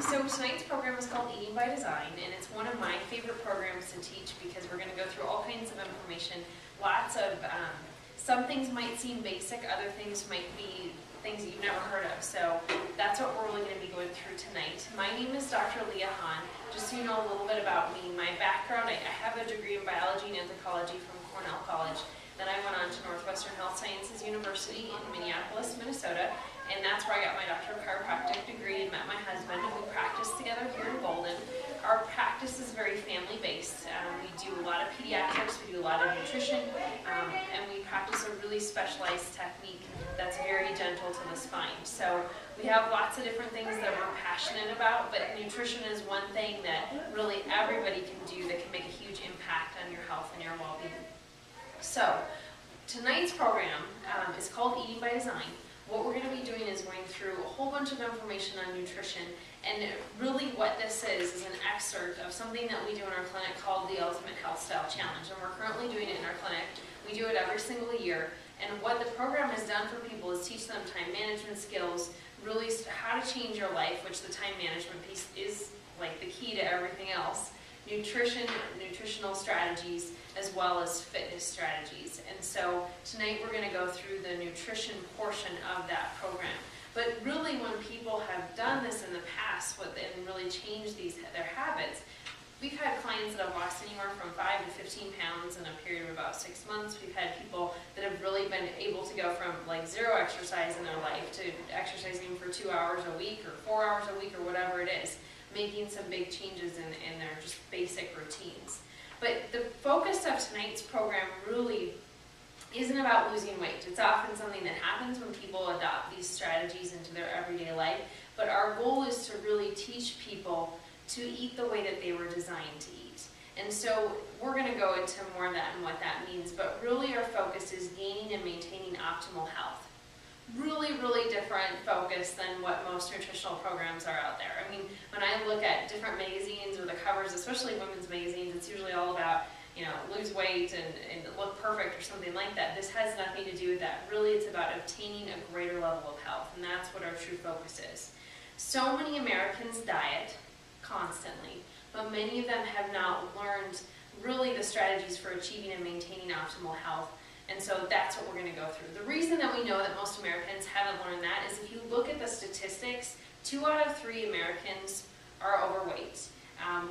So tonight's program is called Eating by Design, and it's one of my favorite programs to teach because we're going to go through all kinds of information. Lots of, some things might seem basic, other things might be things that you've never heard of. So that's what we're really going to be going through tonight. My name is Dr. Leah Hahn. Just so you know a little bit about me, my background, I have a degree in biology and anthropology from Cornell College. Then I went on to Northwestern Health Sciences University in Minneapolis, Minnesota, and that's where I got my Doctor of Chiropractic degree and met my husband. We practice together here in Golden. Our practice is very family-based. We do a lot of pediatrics, we do a lot of nutrition, and we practice a really specialized technique that's very gentle to the spine. So we have lots of different things that we're passionate about, but nutrition is one thing that really everybody can do that can make a huge impact on your health and your well-being. So tonight's program is called Eating by Design. What we're going to be doing is going through a whole bunch of information on nutrition, and really what this is an excerpt of something that we do in our clinic called the Ultimate Health Style Challenge, and we're currently doing it in our clinic. We do it every single year, and what the program has done for people is teach them time management skills, really how to change your life, which the time management piece is like the key to everything else, nutrition, nutritional strategies, as well as fitness strategies. And so tonight we're going to go through the nutrition portion of that program. But really when people have done this in the past and really changed their habits, we've had clients that have lost anywhere from 5 to 15 pounds in a period of about 6 months. We've had people that have really been able to go from like zero exercise in their life to exercising for 2 hours a week or 4 hours a week or whatever it is, making some big changes in their just basic routines. But the focus of tonight's program really isn't about losing weight. It's often something that happens when people adopt these strategies into their everyday life, but our goal is to really teach people to eat the way that they were designed to eat. And so we're going to go into more of that and what that means, but really our focus is gaining and maintaining optimal health. Really, really different focus than what most nutritional programs are out there. I mean, when I look at different magazines or the covers, especially women's magazines, it's usually all about, you know, lose weight and look perfect or something like that. This has nothing to do with that. Really, it's about obtaining a greater level of health, and that's what our true focus is. So many Americans diet constantly, but many of them have not learned really the strategies for achieving and maintaining optimal health. And so that's what we're going to go through. The reason that we know that most Americans haven't learned that is if you look at the statistics, 2 out of 3 Americans are overweight.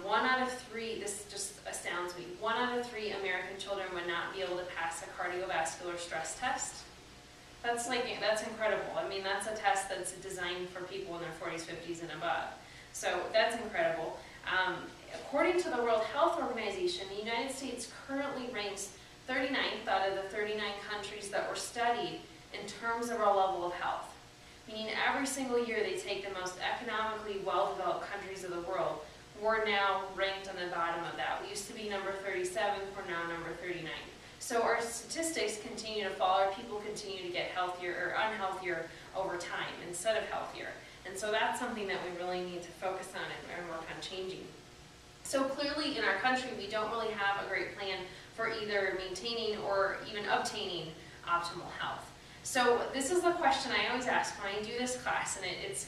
1 out of 3, this just astounds me, 1 out of 3 American children would not be able to pass a cardiovascular stress test. That's incredible. I mean, that's a test that's designed for people in their 40s, 50s, and above. So that's incredible. According to the World Health Organization, the United States currently ranks 39th out of the 39 countries that were studied in terms of our level of health. Meaning every single year they take the most economically well-developed countries of the world. We're now ranked on the bottom of that. We used to be number 37, we're now number 39. So our statistics continue to fall, our people continue to get healthier or unhealthier over time instead of healthier. And so that's something that we really need to focus on and work on changing. So clearly in our country we don't really have a great plan for either maintaining or even obtaining optimal health. So this is the question I always ask when I do this class, and it's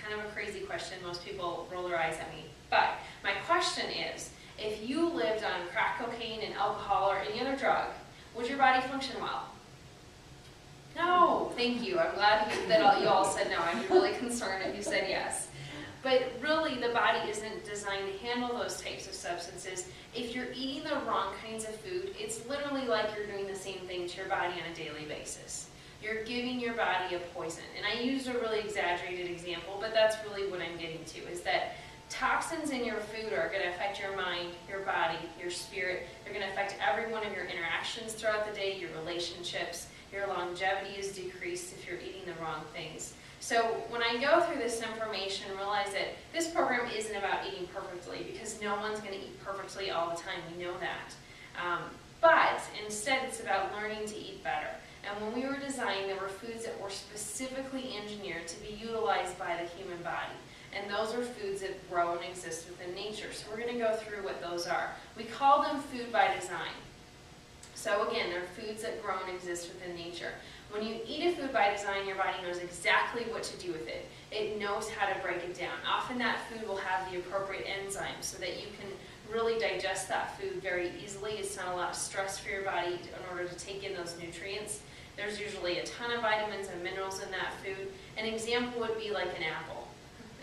kind of a crazy question. Most people roll their eyes at me. But my question is, if you lived on crack cocaine and alcohol or any other drug, would your body function well? No, thank you. I'm glad that you all said no. I'd be really concerned if you said yes. But really, the body isn't designed to handle those types of substances. If you're eating the wrong kinds of food, it's literally like you're doing the same thing to your body on a daily basis. You're giving your body a poison. And I used a really exaggerated example, but that's really what I'm getting to, is that toxins in your food are going to affect your mind, your body, your spirit. They're going to affect every one of your interactions throughout the day, your relationships. Your longevity is decreased if you're eating the wrong things. So when I go through this information, realize that this program isn't about eating perfectly, because no one's going to eat perfectly all the time. We know that. But instead, it's about learning to eat better. And when we were designing, there were foods that were specifically engineered to be utilized by the human body. And those are foods that grow and exist within nature. So we're going to go through what those are. We call them food by design. So again, they're foods that grow and exist within nature. When you eat a food by design, your body knows exactly what to do with it. It knows how to break it down. Often that food will have the appropriate enzymes so that you can really digest that food very easily. It's not a lot of stress for your body in order to take in those nutrients. There's usually a ton of vitamins and minerals in that food. An example would be like an apple.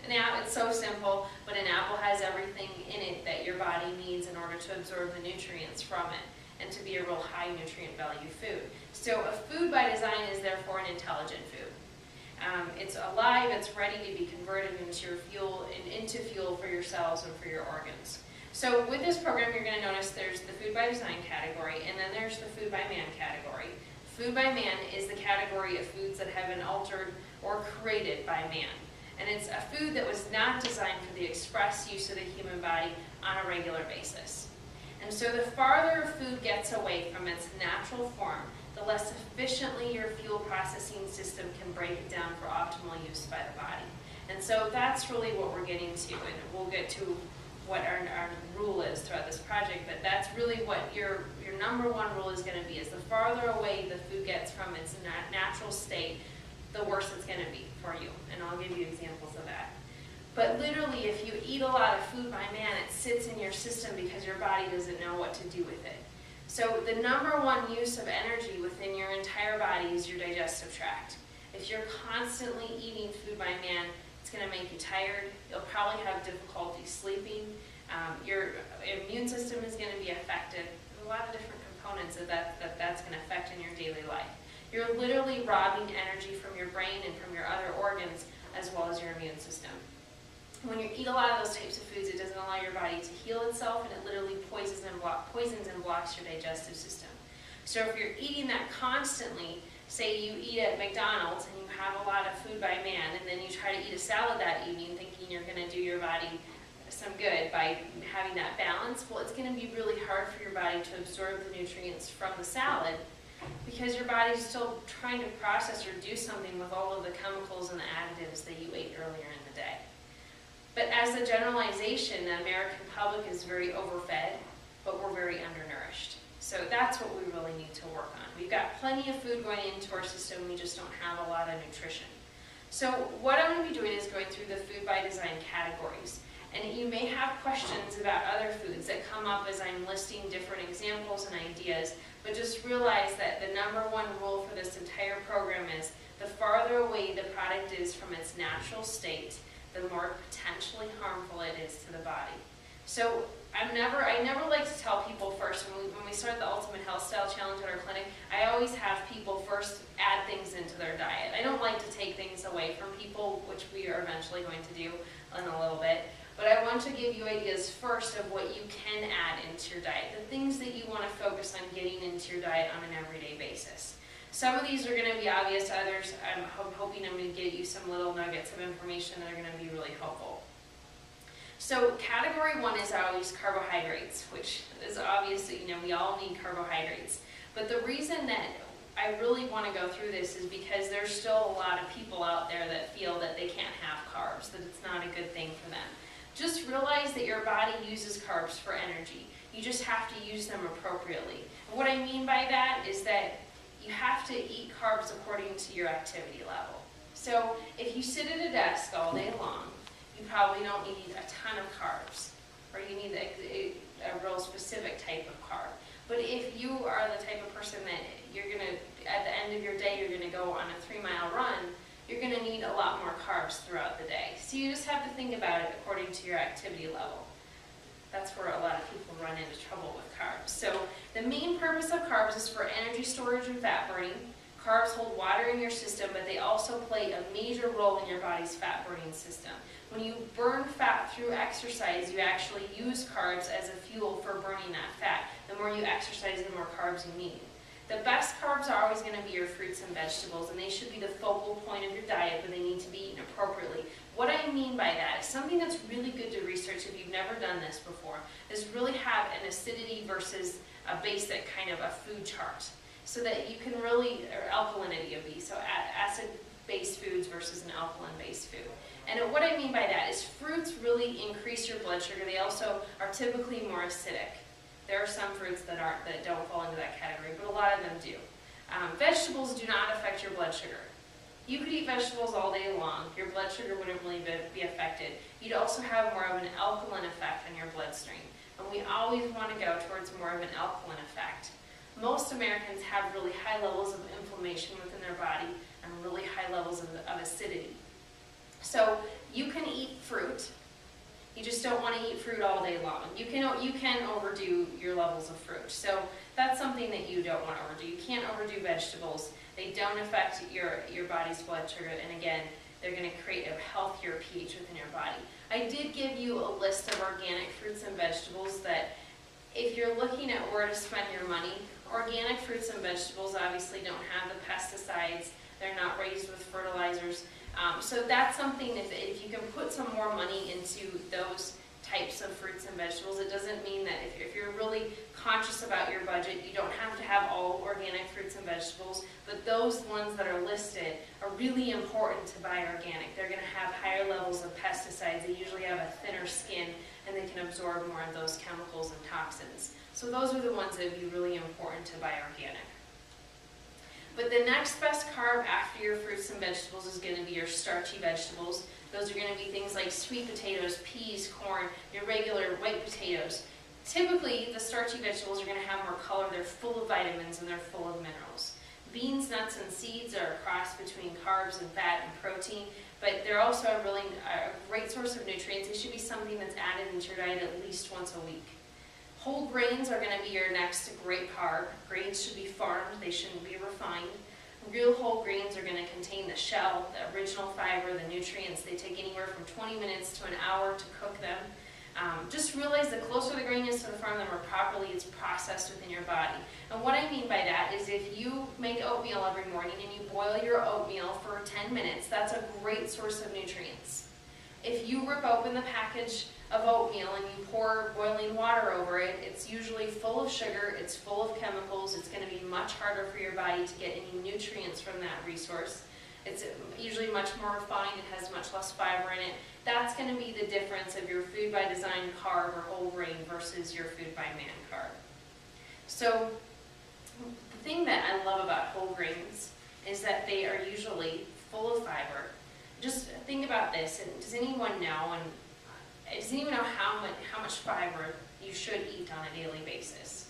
Now, it's so simple, but an apple has everything in it that your body needs in order to absorb the nutrients from it and to be a real high nutrient value food. So a food by design is therefore an intelligent food. It's alive, it's ready to be converted into your fuel and into fuel for your cells and for your organs. So with this program, you're going to notice there's the food by design category, and then there's the food by man category. Food by man is the category of foods that have been altered or created by man. And it's a food that was not designed for the express use of the human body on a regular basis. And so the farther a food gets away from its natural form, the less efficiently your fuel processing system can break it down for optimal use by the body. And so that's really what we're getting to, and we'll get to what our rule is throughout this project, but that's really what your number one rule is going to be, is the farther away the food gets from its natural state, the worse it's going to be for you. And I'll give you examples of that. But literally, if you eat a lot of food by man, it sits in your system because your body doesn't know what to do with it. So the number one use of energy within your entire body is your digestive tract. If you're constantly eating food by man, it's going to make you tired. You'll probably have difficulty sleeping. Your immune system is going to be affected. There's a lot of different components of that's going to affect in your daily life. You're literally robbing energy from your brain and from your other organs, as well as your immune system. When you eat a lot of those types of foods, it doesn't allow your body to heal itself, and it literally poisons and blocks your digestive system. So if you're eating that constantly, say you eat at McDonald's and you have a lot of food by man, and then you try to eat a salad that evening thinking you're going to do your body some good by having that balance, well, it's going to be really hard for your body to absorb the nutrients from the salad because your body's still trying to process or do something with all of the chemicals and the additives that you ate earlier in the day. But as a generalization, the American public is very overfed, but we're very undernourished. So that's what we really need to work on. We've got plenty of food going into our system, we just don't have a lot of nutrition. So what I'm going to be doing is going through the food by design categories. And you may have questions about other foods that come up as I'm listing different examples and ideas, but just realize that the number one rule for this entire program is the farther away the product is from its natural state, the more potentially harmful it is to the body. So I never like to tell people first, when we start the Ultimate Health Style Challenge at our clinic, I always have people first add things into their diet. I don't like to take things away from people, which we are eventually going to do in a little bit. But I want to give you ideas first of what you can add into your diet, the things that you want to focus on getting into your diet on an everyday basis. Some of these are going to be obvious, others I'm hoping I'm going to give you some little nuggets of information that are going to be really helpful. So category one is always carbohydrates, which is obvious that we all need carbohydrates. But the reason that I really want to go through this is because there's still a lot of people out there that feel that they can't have carbs, that it's not a good thing for them. Just realize that your body uses carbs for energy. You just have to use them appropriately. And what I mean by that is that you have to eat carbs according to your activity level. So if you sit at a desk all day long, you probably don't need a ton of carbs, or you need a real specific type of carb. But if you are the type of person that you're going to, at the end of your day, you're going to go on a 3-mile run, you're going to need a lot more carbs throughout the day. So you just have to think about it according to your activity level. That's where a lot of people run into trouble with carbs. So the main purpose of carbs is for energy storage and fat burning. Carbs hold water in your system, but they also play a major role in your body's fat burning system. When you burn fat through exercise, you actually use carbs as a fuel for burning that fat. The more you exercise, the more carbs you need. The best carbs are always going to be your fruits and vegetables, and they should be the focal point of your diet, but they need to be eaten appropriately. What I mean by that is something that's really good to research if you've never done this before, is really have an acidity versus a basic kind of a food chart, so that you can really, or alkalinity of these, so acid-based foods versus an alkaline-based food. And what I mean by that is fruits really increase your blood sugar. They also are typically more acidic. There are some fruits that don't fall into that category, but a lot of them do. Vegetables do not affect your blood sugar. You could eat vegetables all day long. Your blood sugar wouldn't really be affected. You'd also have more of an alkaline effect on your bloodstream. And we always want to go towards more of an alkaline effect. Most Americans have really high levels of inflammation within their body and really high levels of acidity. So you can eat fruit. You just don't want to eat fruit all day long. You can overdo your levels of fruit. So that's something that you don't want to overdo. You can't overdo vegetables. They don't affect your body's blood sugar. And again, they're going to create a healthier pH within your body. I did give you a list of organic fruits and vegetables that if you're looking at where to spend your money, organic fruits and vegetables obviously don't have the pesticides. They're not raised with fertilizers. So that's something, if you can put some more money into those types of fruits and vegetables, it doesn't mean that if you're really conscious about your budget, you don't have to have all organic fruits and vegetables, but those ones that are listed are really important to buy organic. They're going to have higher levels of pesticides. They usually have a thinner skin, and they can absorb more of those chemicals and toxins. So those are the ones that would be really important to buy organic. But the next best carb after your fruits and vegetables is going to be your starchy vegetables. Those are going to be things like sweet potatoes, peas, corn, your regular white potatoes. Typically, the starchy vegetables are going to have more color. They're full of vitamins and they're full of minerals. Beans, nuts, and seeds are a cross between carbs and fat and protein, but they're also a great source of nutrients. They should be something that's added into your diet at least once a week. Whole grains are going to be your next great carb. Grains should be farmed. They shouldn't be refined. Real whole grains are going to contain the shell, the original fiber, the nutrients. They take anywhere from 20 minutes to an hour to cook them. Just realize the closer the grain is to the farm, the more properly it's processed within your body. And what I mean by that is if you make oatmeal every morning and you boil your oatmeal for 10 minutes, that's a great source of nutrients. If you rip open the package of oatmeal and you pour boiling water over it, it's usually full of sugar, it's full of chemicals, it's going to be much harder for your body to get any nutrients from that resource. It's usually much more refined, it has much less fiber in it. That's going to be the difference of your food by design carb or whole grain versus your food by man carb. So the thing that I love about whole grains is that they are usually full of fiber. Just think about this, and does anyone know how much fiber you should eat on a daily basis?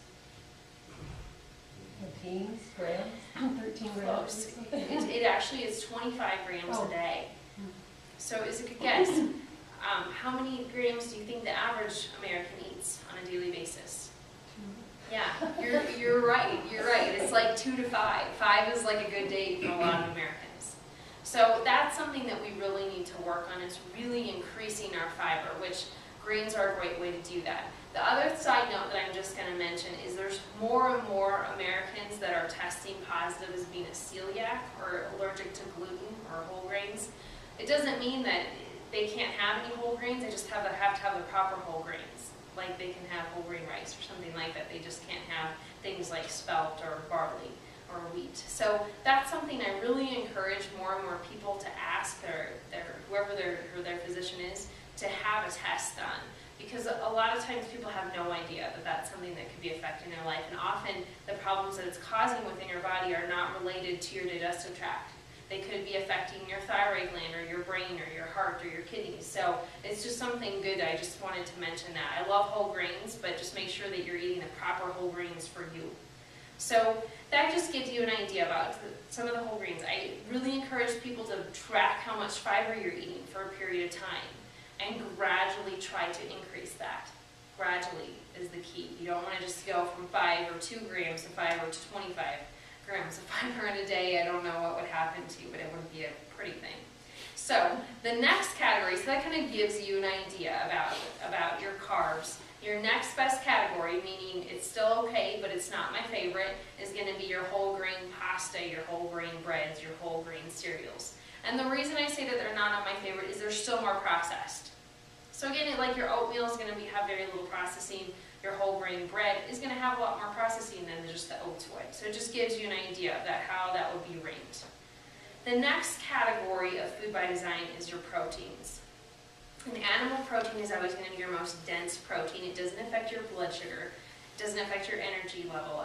Teens, grams, 13 grams. It actually is 25 grams a day. So as a good guess, how many grams do you think the average American eats on a daily basis? Yeah, you're right. You're right. It's like 2 to 5. 5 is like a good day for a lot of Americans. So that's something that we really need to work on, is really increasing our fiber, which grains are a great way to do that. The other side note that I'm just going to mention is there's more and more Americans that are testing positive as being a celiac or allergic to gluten or whole grains. It doesn't mean that they can't have any whole grains, they just have to have the proper whole grains. Like they can have whole grain rice or something like that. They just can't have things like spelt or barley or wheat. So that's something I really encourage more and more people to ask whoever their physician is to have a test done. Because a lot of times people have no idea that that's something that could be affecting their life. And often the problems that it's causing within your body are not related to your digestive tract. They could be affecting your thyroid gland or your brain or your heart or your kidneys. So it's just something good. I just wanted to mention that. I love whole grains, but just make sure that you're eating the proper whole grains for you. So that just gives you an idea about some of the whole grains. I really encourage people to track how much fiber you're eating for a period of time and gradually try to increase that. Gradually is the key. You don't want to just go from 5 or 2 grams of fiber to 25 grams of fiber in a day. I don't know what would happen to you, but it wouldn't be a pretty thing. So the next category, so that kind of gives you an idea about your carbs. Your next best category, meaning it's still okay, but it's not my favorite, is going to be your whole grain pasta, your whole grain breads, your whole grain cereals. And the reason I say that they're not on my favorite is they're still more processed. So again, like your oatmeal is going to have very little processing. Your whole grain bread is going to have a lot more processing than just the oats would. So it just gives you an idea of how that would be ranked. The next category of food by design is your proteins. And animal protein is always going to be your most dense protein. It doesn't affect your blood sugar. It doesn't affect your energy level.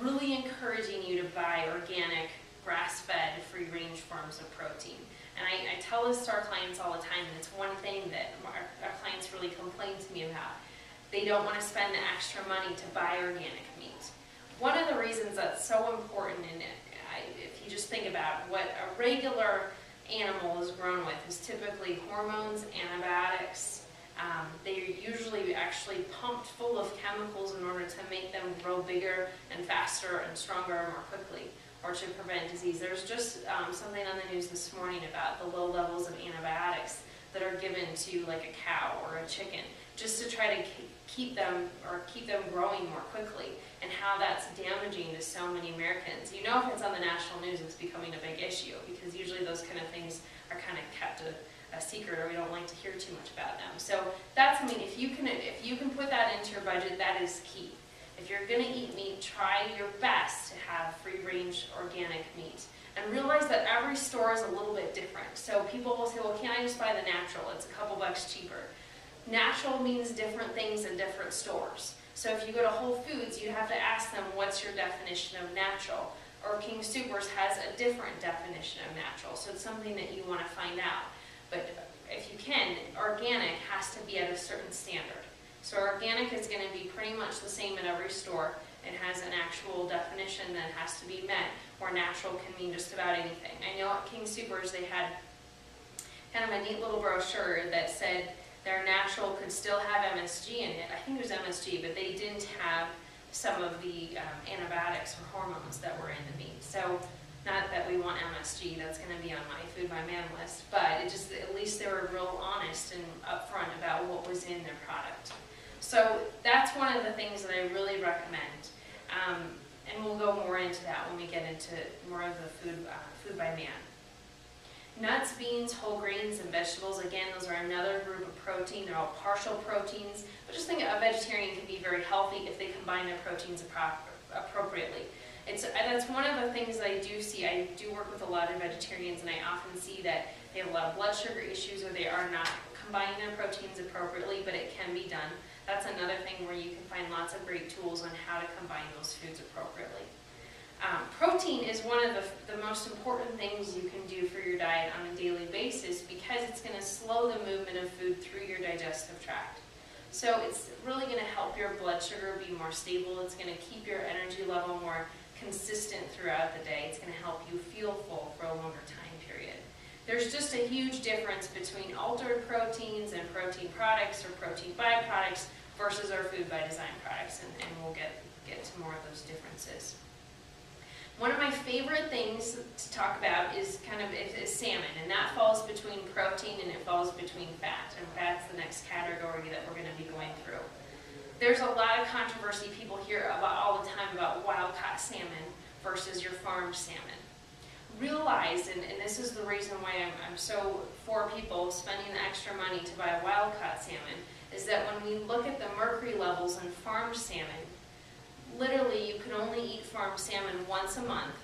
really encouraging you to buy organic, grass-fed, free-range forms of protein. And I tell this to our clients all the time, and it's one thing that our clients really complain to me about. They don't want to spend the extra money to buy organic meat. One of the reasons that's so important, and if you just think about what a regular animal is grown with, is typically hormones, antibiotics. They're usually actually pumped full of chemicals in order to make them grow bigger and faster and stronger and more quickly, or to prevent disease. There's just something on the news this morning about the low levels of antibiotics that are given to like a cow or a chicken, just to try to keep them growing more quickly, and how that's damaging to so many Americans. You know, if it's on the national news, it's becoming a big issue, because usually those kind of things are kind of kept a secret, or we don't like to hear too much about them. So that's, I mean, if you can put that into your budget, that is key. If you're going to eat meat, try your best to have free-range organic meat. And realize that every store is a little bit different. So people will say, well, can't I just buy the natural? It's a couple bucks cheaper. Natural means different things in different stores. So if you go to Whole Foods, you have to ask them, what's your definition of natural? Or King Soopers has a different definition of natural. So it's something that you want to find out. But if you can, organic has to be at a certain standard. So organic is going to be pretty much the same at every store. It has an actual definition that has to be met, where natural can mean just about anything. I know at King Soopers they had kind of a neat little brochure that said their natural could still have MSG in it. I think it was MSG, but they didn't have some of the antibiotics or hormones that were in the meat. So not that we want MSG, that's going to be on my Food by Man list, but it just, at least they were real honest and upfront about what was in their product. So that's one of the things that I really recommend. And we'll go more into that when we get into more of the Food by Man. Nuts, beans, whole grains, and vegetables, again, those are another group of protein. They're all partial proteins, but just think a vegetarian can be very healthy if they combine their proteins appropriately. That's one of the things that I do see. I do work with a lot of vegetarians, and I often see that they have a lot of blood sugar issues, or they are not combining their proteins appropriately, but it can be done. That's another thing where you can find lots of great tools on how to combine those foods appropriately. Protein is one of the most important things you can do for your diet on a daily basis, because it's going to slow the movement of food through your digestive tract. So it's really going to help your blood sugar be more stable. It's going to keep your energy level more consistent throughout the day. It's going to help you feel full for a longer time period. There's just a huge difference between altered proteins and protein products or protein byproducts versus our Food by Design products, and we'll get to more of those differences. One of my favorite things to talk about is is salmon, and that falls between protein and it falls between fat, and fat's the next category that we're going to be going through. There's a lot of controversy people hear about all the time about wild-caught salmon versus your farmed salmon. Realize, and this is the reason why I'm so for people spending the extra money to buy wild-caught salmon, is that when we look at the mercury levels in farmed salmon, literally you can only eat farmed salmon once a month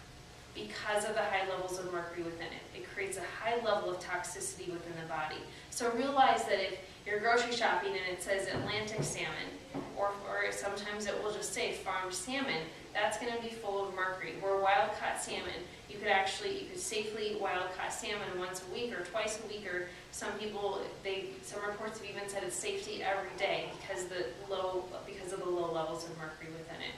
because of the high levels of mercury within it. It creates a high level of toxicity within the body. So realize that if you're grocery shopping and it says Atlantic salmon, or sometimes it will just say farmed salmon, that's going to be full of mercury. Where wild-caught salmon, you could safely eat wild-caught salmon once a week or twice a week, or some reports have even said it's safe to eat every day because of the low levels of mercury within it.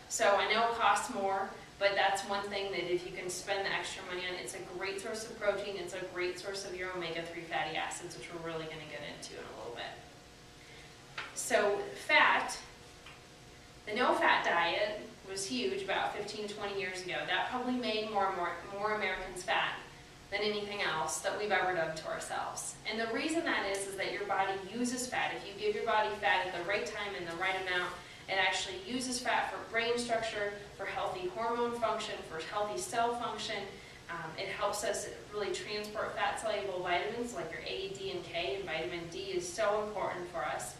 So I know it costs more, but that's one thing that if you can spend the extra money on, it's a great source of protein, it's a great source of your omega-3 fatty acids, which we're really going to get into in a little bit. So fat, the no-fat diet was huge about 15, 20 years ago. That probably made more Americans fat than anything else that we've ever done to ourselves. And the reason that is that your body uses fat. If you give your body fat at the right time and the right amount, it actually uses fat for brain structure, for healthy hormone function, for healthy cell function. It helps us really transport fat-soluble vitamins like your A, D, and K, and vitamin D is so important for us.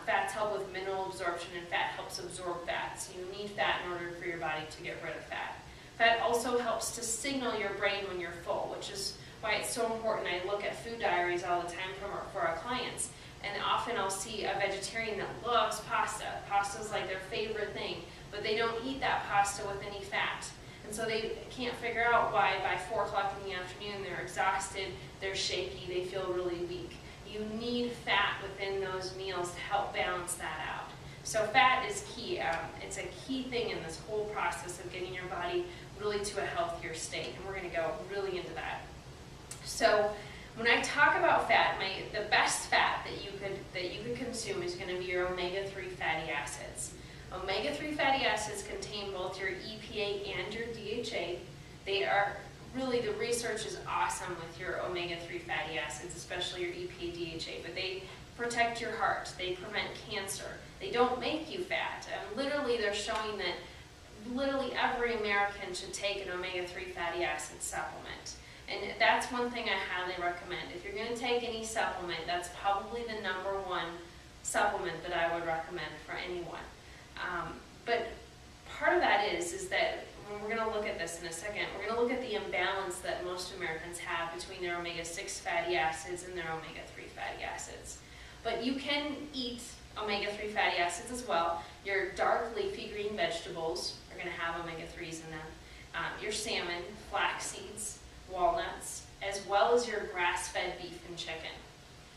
Fats help with mineral absorption, and fat helps absorb fat. So you need fat in order for your body to get rid of fat. Fat also helps to signal your brain when you're full, which is why it's so important. I look at food diaries all the time for our clients, and often I'll see a vegetarian that loves pasta. Pasta's like their favorite thing, but they don't eat that pasta with any fat. And so they can't figure out why by 4 o'clock in the afternoon they're exhausted, they're shaky, they feel really weak. You need fat within those meals to help balance that out. So fat is key. It's a key thing in this whole process of getting your body really to a healthier state, and we're going to go really into that. So when I talk about fat, the best fat that you could consume is going to be your omega-3 fatty acids. Omega-3 fatty acids contain both your EPA and your DHA. They are really, the research is awesome with your omega-3 fatty acids, especially your EPA, DHA, but they protect your heart, they prevent cancer, they don't make you fat. And literally they're showing that literally every American should take an omega-3 fatty acid supplement. And that's one thing I highly recommend. If you're going to take any supplement, that's probably the #1 supplement that I would recommend for anyone. But part of that is that when we're going to look at this in a second, we're going to look at the imbalance that most Americans have between their omega-6 fatty acids and their omega-3 fatty acids. But you can eat omega-3 fatty acids as well. Your dark leafy green vegetables are going to have omega-3s in them. Your salmon, flax seeds, walnuts, as well as your grass-fed beef and chicken.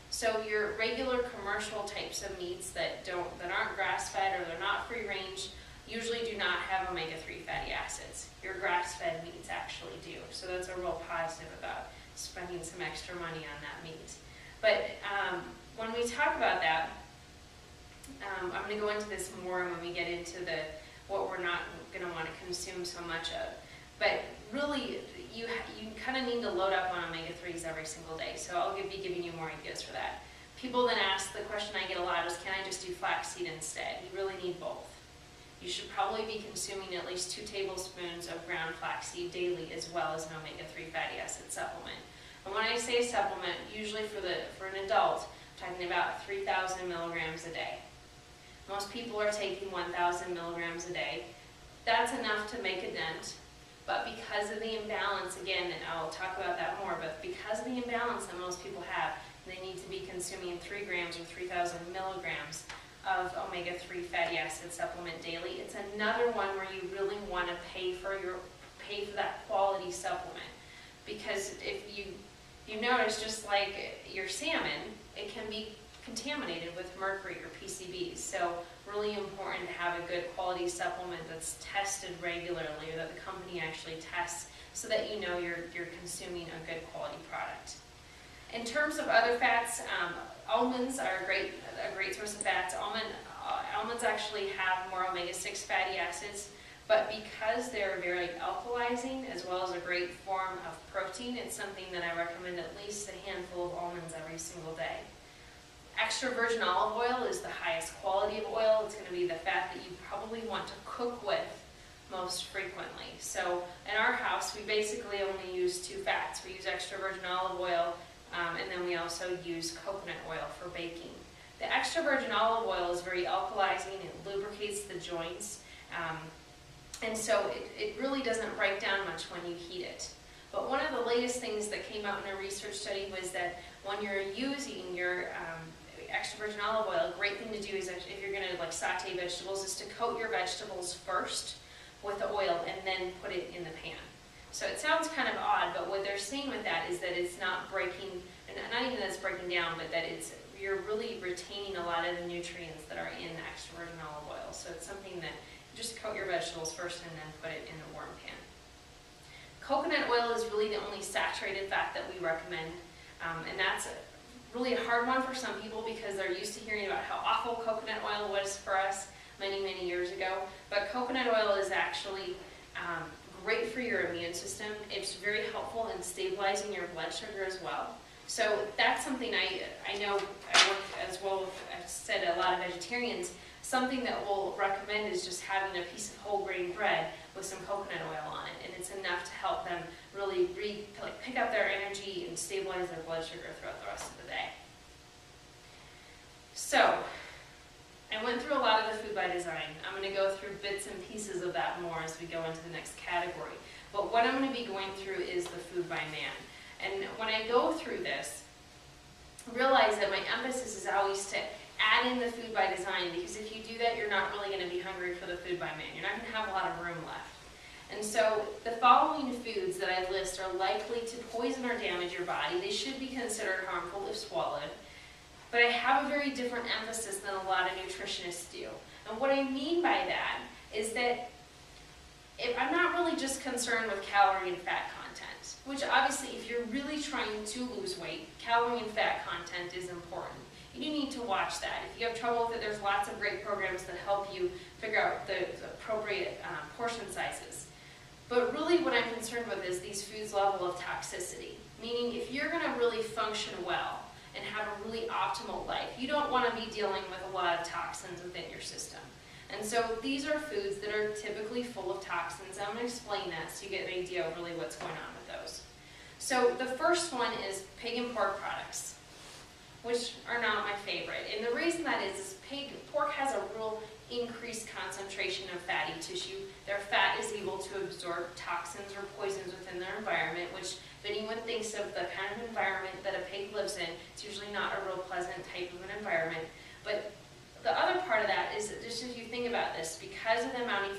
So your regular commercial types of meats that aren't grass-fed or they're not free-range usually do not have omega-3 fatty acids. Your grass-fed meats actually do. So that's a real positive about spending some extra money on that meat. But when we talk about that, I'm going to go into this more when we get into what we're not going to want to consume so much of. But really, you kind of need to load up on omega-3s every single day. So I'll be giving you more ideas for that. People then ask, the question I get a lot is, can I just do flaxseed instead? You really need both. You should probably be consuming at least 2 tablespoons of ground flaxseed daily, as well as an omega-3 fatty acid supplement. And when I say supplement, usually for an adult, I'm talking about 3,000 milligrams a day. Most people are taking 1,000 milligrams a day. That's enough to make a dent, but because of the imbalance, again, and I'll talk about that more, but because of the imbalance that most people have, they need to be consuming 3 grams or 3,000 milligrams of omega-3 fatty acid supplement daily. It's another one where you really want to pay for that quality supplement, because if you notice, just like your salmon, it can be contaminated with mercury or PCBs. So really important to have a good quality supplement that's tested regularly, or that the company actually tests, so that you know you're consuming a good quality product. In terms of other fats, almonds are a great source of fats. Almonds actually have more omega-6 fatty acids, but because they're very alkalizing, as well as a great form of protein, it's something that I recommend at least a handful of almonds every single day. Extra virgin olive oil is the highest quality of oil. It's going to be the fat that you probably want to cook with most frequently. So in our house, we basically only use 2 fats. We use extra virgin olive oil, and then we also use coconut oil for baking. The extra virgin olive oil is very alkalizing. It lubricates the joints, and so it really doesn't break down much when you heat it. But one of the latest things that came out in a research study was that when you're using your extra virgin olive oil, a great thing to do is, if you're going to saute vegetables, is to coat your vegetables first with the oil and then put it in the pan. So it sounds kind of odd, but what they're saying with that is that it's not breaking, and not even that it's breaking down, but that you're really retaining a lot of the nutrients that are in extra virgin olive oil. So it's something that you just coat your vegetables first and then put it in the warm pan. Coconut oil is really the only saturated fat that we recommend, and that's really a hard one for some people because they're used to hearing about how awful coconut oil was for us many, many years ago. But coconut oil is actually great for your immune system. It's very helpful in stabilizing your blood sugar as well. So that's something I know I work as well with, I've said, a lot of vegetarians. Something that we'll recommend is just having a piece of whole grain bread with some coconut oil on it, and it's enough to help them really pick up their energy and stabilize their blood sugar throughout the rest of the day. So I went through a lot of the food by design. I'm going to go through bits and pieces of that more as we go into the next category. But what I'm going to be going through is the food by man. And when I go through this, realize that my emphasis is always to add add in the food by design, because if you do that, you're not really going to be hungry for the food by man. You're not going to have a lot of room left. And so the following foods that I list are likely to poison or damage your body. They should be considered harmful if swallowed. But I have a very different emphasis than a lot of nutritionists do. And what I mean by that is that I'm not really just concerned with calorie and fat content, which obviously if you're really trying to lose weight, calorie and fat content is important. You do need to watch that. If you have trouble with it, there's lots of great programs that help you figure out the appropriate portion sizes. But really what I'm concerned with is these foods' level of toxicity. Meaning if you're going to really function well and have a really optimal life, you don't want to be dealing with a lot of toxins within your system. And so these are foods that are typically full of toxins. I'm going to explain that so you get an idea of really what's going on with those. So the first one is pig and pork products, which are not my favorite. And the reason that is pork has a real increased concentration of fatty tissue. Their fat is able to absorb toxins or poisons within their environment, which if anyone thinks of the kind of environment that a pig lives in, it's usually not a real pleasant type of an environment. But the other part of that is that just as you think about this, because of the amount of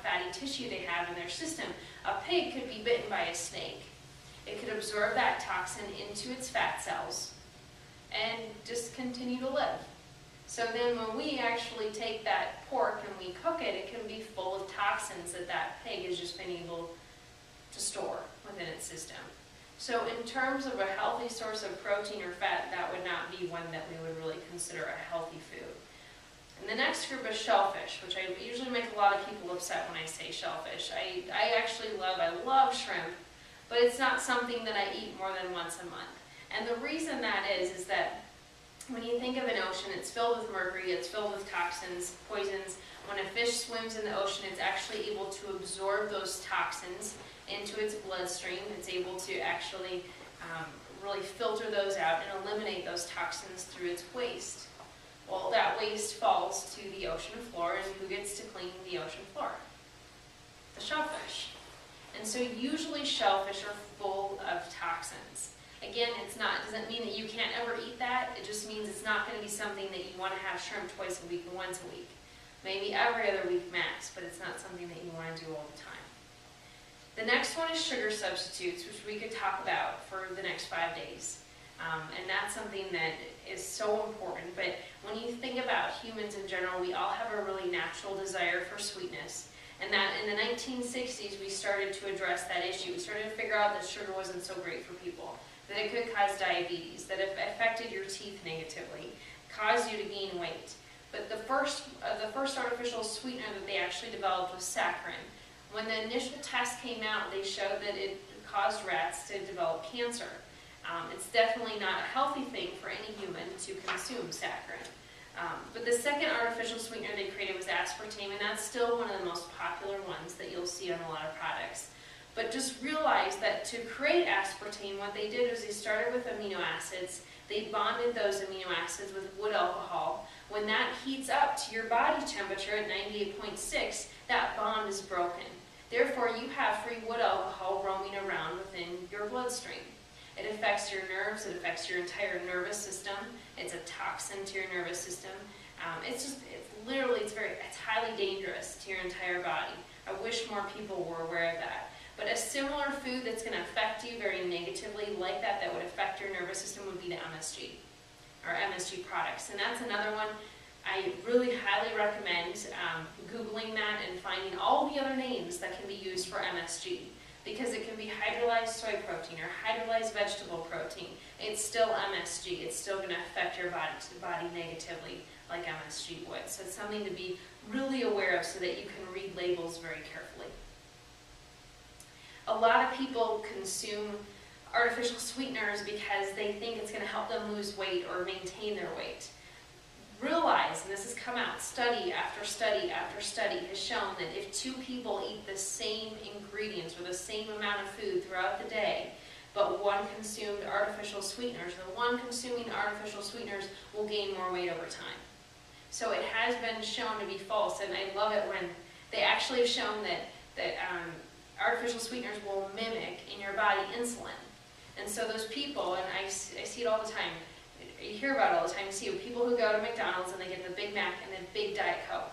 fatty tissue they have in their system, a pig could be bitten by a snake. It could absorb that toxin into its fat cells and just continue to live. So then when we actually take that pork and we cook it, it can be full of toxins that that pig has just been able to store within its system. So in terms of a healthy source of protein or fat, that would not be one that we would really consider a healthy food. And the next group is shellfish, which I usually make a lot of people upset when I say shellfish. I love shrimp, but it's not something that I eat more than once a month. And the reason that is that when you think of an ocean, it's filled with mercury, it's filled with toxins, poisons. When a fish swims in the ocean, it's actually able to absorb those toxins into its bloodstream. It's able to actually really filter those out and eliminate those toxins through its waste. Well, that waste falls to the ocean floor, and who gets to clean the ocean floor? The shellfish. And so usually shellfish are full of toxins. Again, doesn't mean that you can't ever eat that. It just means it's not going to be something that you want to have shrimp twice a week or once a week. Maybe every other week max, but it's not something that you want to do all the time. The next one is sugar substitutes, which we could talk about for the next 5 days. And that's something that is so important. But when you think about humans in general, we all have a really natural desire for sweetness. And that in the 1960s, we started to address that issue. We started to figure out that sugar wasn't so great for people, that it could cause diabetes, that it affected your teeth negatively, caused you to gain weight. But the first artificial sweetener that they actually developed was saccharin. When the initial test came out, they showed that it caused rats to develop cancer. It's definitely not a healthy thing for any human to consume saccharin. But the second artificial sweetener they created was aspartame, and that's still one of the most popular ones that you'll see on a lot of products. But just realize that to create aspartame, what they did was they started with amino acids. They bonded those amino acids with wood alcohol. When that heats up to your body temperature at 98.6, that bond is broken. Therefore, you have free wood alcohol roaming around within your bloodstream. It affects your nerves, it affects your entire nervous system. It's a toxin to your nervous system. It's highly dangerous to your entire body. I wish more people were aware of that. But a similar food that's going to affect you very negatively, like that would affect your nervous system, would be the MSG, or MSG products. And that's another one I really highly recommend Googling that and finding all the other names that can be used for MSG. Because it can be hydrolyzed soy protein or hydrolyzed vegetable protein. It's still MSG. It's still going to affect your body negatively like MSG would. So it's something to be really aware of so that you can read labels very carefully. A lot of people consume artificial sweeteners because they think it's going to help them lose weight or maintain their weight. Realize, and this has come out, study after study after study has shown that if two people eat the same ingredients or the same amount of food throughout the day, but one consumed artificial sweeteners, the one consuming artificial sweeteners will gain more weight over time. So it has been shown to be false, and I love it when they actually have shown that artificial sweeteners will mimic in your body insulin. And so those people, and I see it all the time, you hear about it all the time. You see people who go to McDonald's and they get the Big Mac and the big Diet Coke.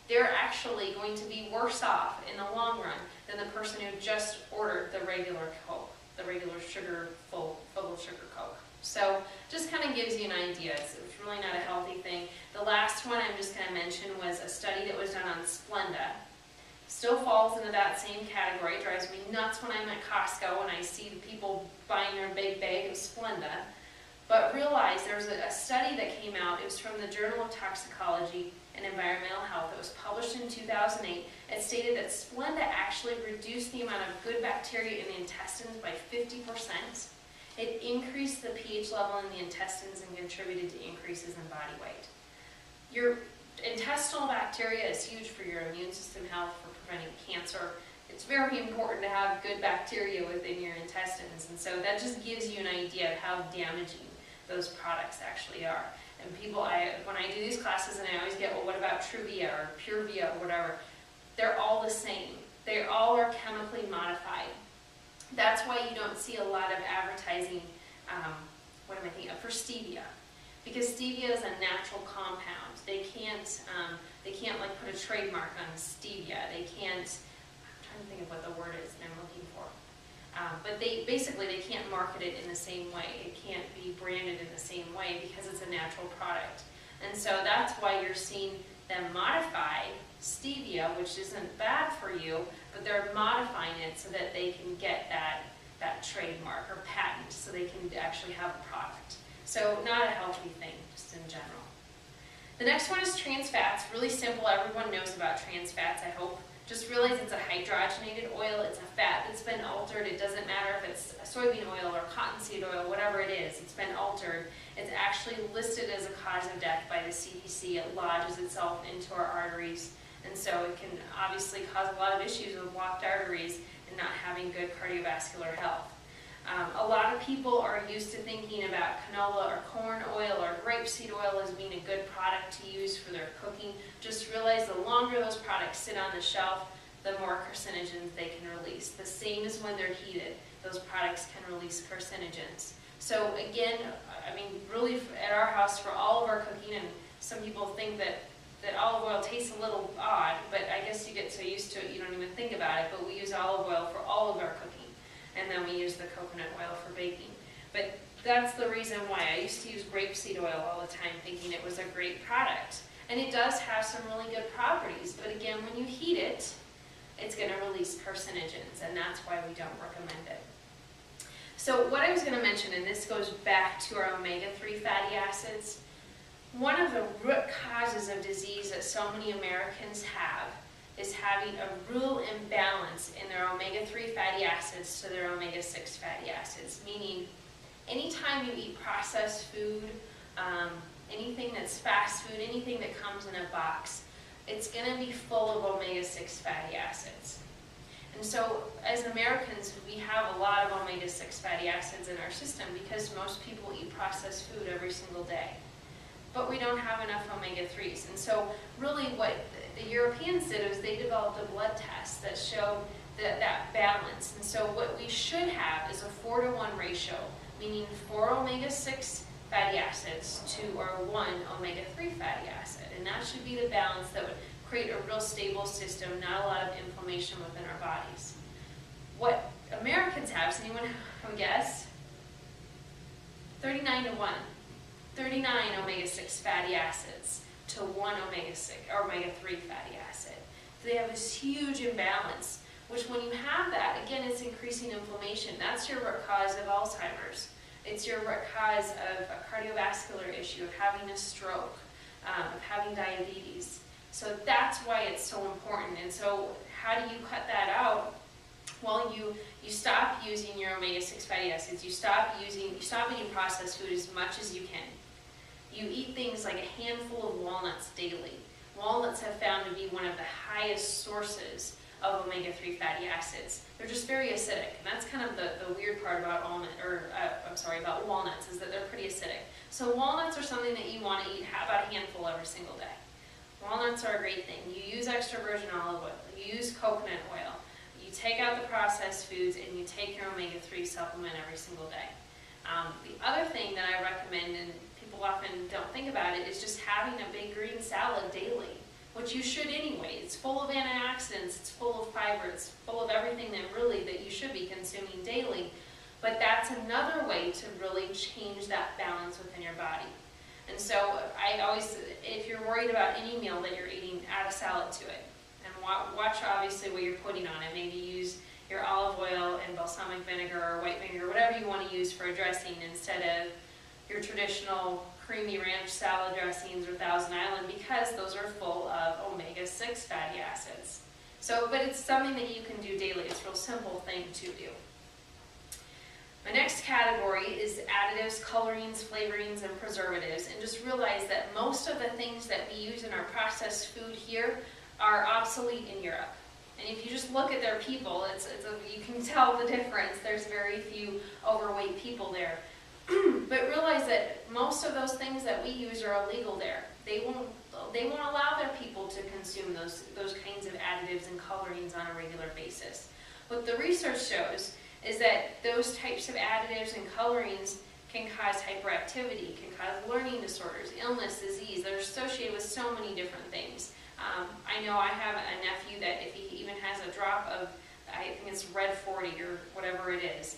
They're actually going to be worse off in the long run than the person who just ordered the regular Coke, the regular sugar, full of sugar Coke. So just kind of gives you an idea. It's really not a healthy thing. The last one I'm just going to mention was a study that was done on Splenda. Still falls into that same category. It drives me nuts when I'm at Costco and I see the people buying their big bag of Splenda. But realize there was a study that came out. It was from the Journal of Toxicology and Environmental Health. It was published in 2008. It stated that Splenda actually reduced the amount of good bacteria in the intestines by 50%. It increased the pH level in the intestines and contributed to increases in body weight. Your intestinal bacteria is huge for your immune system health, for preventing cancer. It's very important to have good bacteria within your intestines, and so that just gives you an idea of how damaging those products actually are. And people, when I do these classes, and I always get, well, what about Truvia or Purevia or whatever? They're all the same. They all are chemically modified. That's why you don't see a lot of advertising, for stevia. Because stevia is a natural compound. They can't like put a trademark on stevia. They can't, I'm trying to think of what the word is that I'm looking for. But they can't market it in the same way. It can't be branded in the same way because it's a natural product. And so that's why you're seeing them modify stevia, which isn't bad for you, but they're modifying it so that they can get that trademark or patent so they can actually have a product. So not a healthy thing, just in general. The next one is trans fats. Really simple. Everyone knows about trans fats, I hope. Just realize it's a hydrogenated oil. It's a fat that's been altered. It doesn't matter if it's a soybean oil or cottonseed oil, whatever it is. It's been altered. It's actually listed as a cause of death by the CDC. It lodges itself into our arteries. And so it can obviously cause a lot of issues with blocked arteries and not having good cardiovascular health. A lot of people are used to thinking about canola or corn oil or grapeseed oil as being a good product to use for their cooking. Just realize the longer those products sit on the shelf, the more carcinogens they can release. The same as when they're heated. Those products can release carcinogens. So again, I mean, really at our house for all of our cooking, and some people think that olive oil tastes a little odd, but I guess you get so used to it you don't even think about it, but we use olive oil for all of our cooking. And then we use the coconut oil for baking. But that's the reason why I used to use grapeseed oil all the time, thinking it was a great product. And it does have some really good properties, but again, when you heat it, it's going to release carcinogens, and that's why we don't recommend it. So what I was going to mention, and this goes back to our omega-3 fatty acids, one of the root causes of disease that so many Americans have is having a real imbalance in their omega-3 fatty acids to their omega-6 fatty acids, meaning anytime you eat processed food, anything that's fast food, anything that comes in a box, it's going to be full of omega-6 fatty acids. And so as Americans, we have a lot of omega-6 fatty acids in our system because most people eat processed food every single day. But we don't have enough omega-3s. And so really what the Europeans did was they developed a blood test that showed that balance. And so what we should have is a 4-to-1 ratio, meaning 4 omega-6 fatty acids to our 1 omega-3 fatty acid. And that should be the balance that would create a real stable system, not a lot of inflammation within our bodies. What Americans have, does anyone have a guess? 39 to 1. 39 omega-6 fatty acids to 1 omega-6 or omega-3 fatty acid. So they have this huge imbalance, which when you have that, again, it's increasing inflammation. That's your root cause of Alzheimer's. It's your root cause of a cardiovascular issue, of having a stroke, of having diabetes. So that's why it's so important. And so how do you cut that out? Well, you stop using your omega-6 fatty acids. You stop eating processed food as much as you can. You eat things like a handful of walnuts daily. Walnuts have found to be one of the highest sources of omega-3 fatty acids. They're just very acidic, and that's kind of the weird part about about walnuts is that they're pretty acidic. So walnuts are something that you want to eat about a handful every single day. Walnuts are a great thing. You use extra virgin olive oil. You use coconut oil. You take out the processed foods, and you take your omega-3 supplement every single day. The other thing that I recommend, and people people often don't think about it, is just having a big green salad daily, which you should anyway. It's full of antioxidants, it's full of fiber, it's full of everything that you should be consuming daily. But that's another way to really change that balance within your body. And so I always, if you're worried about any meal that you're eating, add a salad to it. And watch obviously what you're putting on it. Maybe use your olive oil and balsamic vinegar or white vinegar, whatever you want to use for a dressing, instead of your traditional creamy ranch salad dressings or Thousand Island, because those are full of omega-6 fatty acids. So, but it's something that you can do daily. It's a real simple thing to do. My next category is additives, colorings, flavorings, and preservatives. And just realize that most of the things that we use in our processed food here are obsolete in Europe. And if you just look at their people, you can tell the difference. There's very few overweight people there. But realize that most of those things that we use are illegal there. They won't allow their people to consume those kinds of additives and colorings on a regular basis. What the research shows is that those types of additives and colorings can cause hyperactivity, can cause learning disorders, illness, disease. They're associated with so many different things. I know I have a nephew that if he even has a drop of, I think it's red 40 or whatever it is,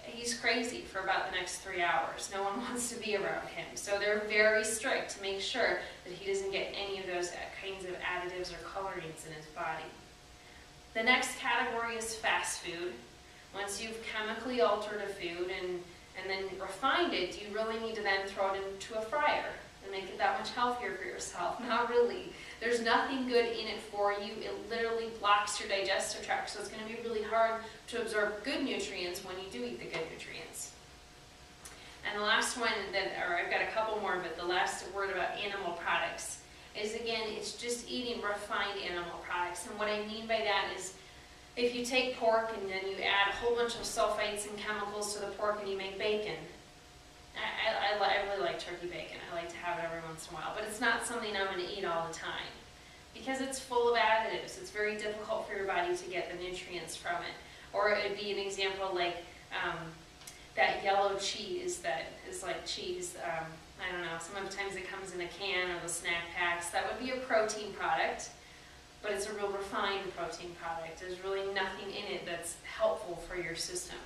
he's crazy for about the next 3 hours. No one wants to be around him. So they're very strict to make sure that he doesn't get any of those kinds of additives or colorings in his body. The next category is fast food. Once you've chemically altered a food and then refined it, do you really need to then throw it into a fryer and make it that much healthier for yourself? Not really. There's nothing good in it for you. It literally blocks your digestive tract, so it's going to be really hard to absorb good nutrients when you do eat the good nutrients. And the last one, I've got a couple more, but the last word about animal products is, again, it's just eating refined animal products. And what I mean by that is, if you take pork and then you add a whole bunch of sulfites and chemicals to the pork and you make bacon, I really like turkey bacon. I like to have it every once in a while, but it's not something I'm going to eat all the time because it's full of additives. It's very difficult for your body to get the nutrients from it. Or it would be an example like that yellow cheese that is like cheese. I don't know, sometimes it comes in a can or the snack packs. That would be a protein product, but it's a real refined protein product. There's really nothing in it that's helpful for your system.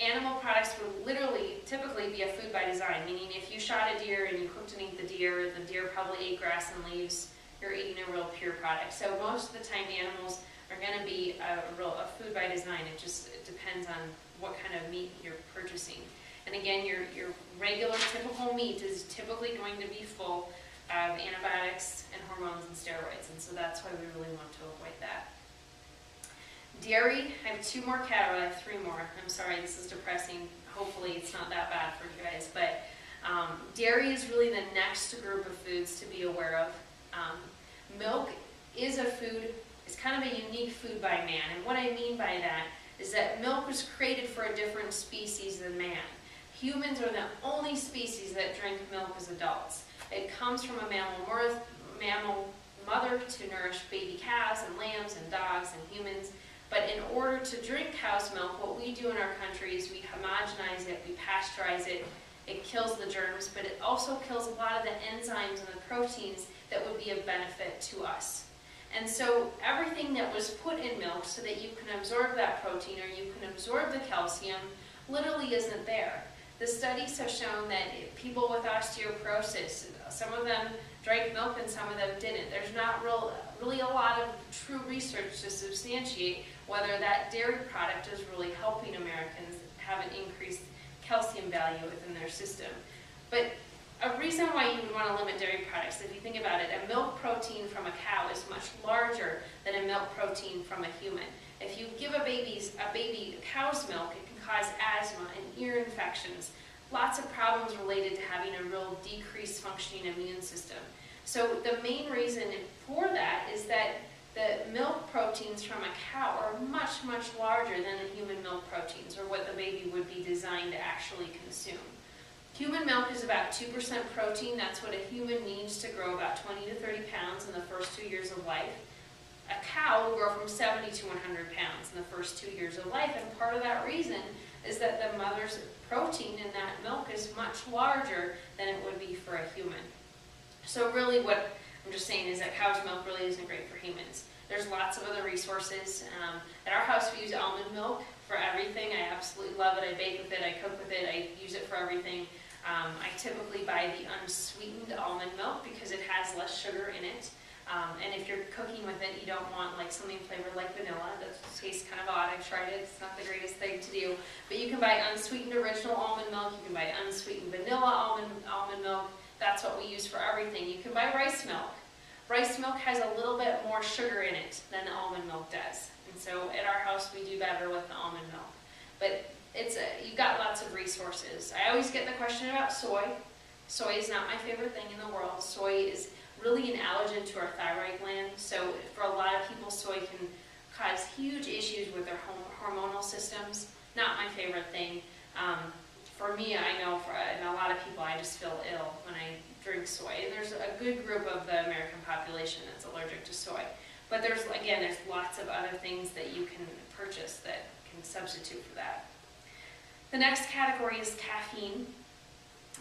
Animal products would typically be a food by design, meaning if you shot a deer and you cooked and ate the deer probably ate grass and leaves, you're eating a real pure product. So most of the time animals are going to be a food by design. It depends on what kind of meat you're purchasing. And again, your regular typical meat is typically going to be full of antibiotics and hormones and steroids, and so that's why we really want to avoid that. Dairy, I have three more. I'm sorry, this is depressing. Hopefully it's not that bad for you guys, but dairy is really the next group of foods to be aware of. Milk is a food, it's kind of a unique food by man, and what I mean by that is that milk was created for a different species than man. Humans are the only species that drink milk as adults. It comes from a mammal mother to nourish baby cows and lambs and dogs and humans. But in order to drink cow's milk, what we do in our country is we homogenize it, we pasteurize it, it kills the germs, but it also kills a lot of the enzymes and the proteins that would be of benefit to us. And so everything that was put in milk so that you can absorb that protein or you can absorb the calcium literally isn't there. The studies have shown that people with osteoporosis, some of them drank milk and some of them didn't. There's not really a lot of true research to substantiate whether that dairy product is really helping Americans have an increased calcium value within their system. But a reason why you would want to limit dairy products, if you think about it, a milk protein from a cow is much larger than a milk protein from a human. If you give a baby cow's milk, it can cause asthma and ear infections, lots of problems related to having a real decreased functioning immune system. So the main reason for that is that the milk proteins from a cow are much, much larger than the human milk proteins, or what the baby would be designed to actually consume. Human milk is about 2% protein. That's what a human needs to grow about 20 to 30 pounds in the first 2 years of life. A cow will grow from 70 to 100 pounds in the first 2 years of life, and part of that reason is that the mother's protein in that milk is much larger than it would be for a human. So really what I'm just saying is that cow's milk really isn't great for humans. There's lots of other resources. At our house we use almond milk for everything. I absolutely love it. I bake with it, I cook with it, I use it for everything. I typically buy the unsweetened almond milk because it has less sugar in it. And if you're cooking with it, you don't want like something flavored like vanilla. That tastes kind of odd. I've tried it. It's not the greatest thing to do. But you can buy unsweetened original almond milk. You can buy unsweetened vanilla almond milk. That's what we use for everything. You can buy rice milk. Rice milk has a little bit more sugar in it than the almond milk does. And so at our house, we do better with the almond milk. But you've got lots of resources. I always get the question about soy. Soy is not my favorite thing in the world. Soy is really an allergen to our thyroid gland. So for a lot of people, soy can cause huge issues with their hormonal systems. Not my favorite thing. For me, I know and a lot of people, I just feel ill when I drink soy. And there's a good group of the American population that's allergic to soy. But there's lots of other things that you can purchase that can substitute for that. The next category is caffeine.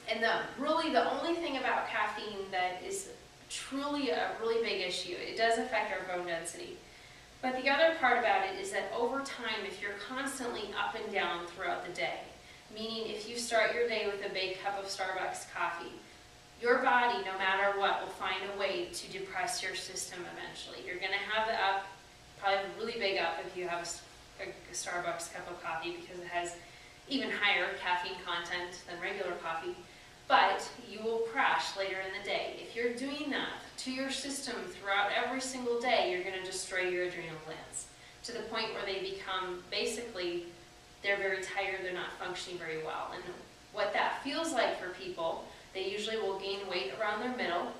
And the only thing about caffeine that is truly a really big issue, it does affect our bone density. But the other part about it is that over time, if you're constantly up and down throughout the day, meaning if you start your day with a big cup of Starbucks coffee, your body, no matter what, will find a way to depress your system eventually. You're going to have the up, probably a really big up if you have a Starbucks cup of coffee because it has even higher caffeine content than regular coffee. But you will crash later in the day. If you're doing that to your system throughout every single day, you're going to destroy your adrenal glands to the point where they become basically, they're very tired, they're not functioning very well. And what that feels like for people, they usually will gain weight around their middle.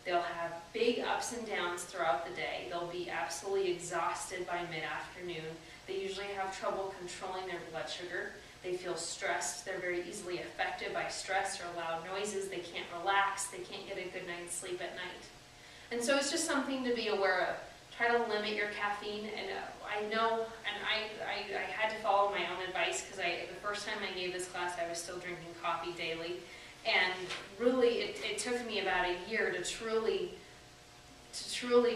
They'll have big ups and downs throughout the day. They'll be absolutely exhausted by mid-afternoon. They usually have trouble controlling their blood sugar. They feel stressed. They're very easily affected by stress or loud noises. They can't relax. They can't get a good night's sleep at night. And so it's just something to be aware of. Try to limit your caffeine. And I know, and I had to follow my own advice because the first time I gave this class, I was still drinking coffee daily. And really, it took me about a year to truly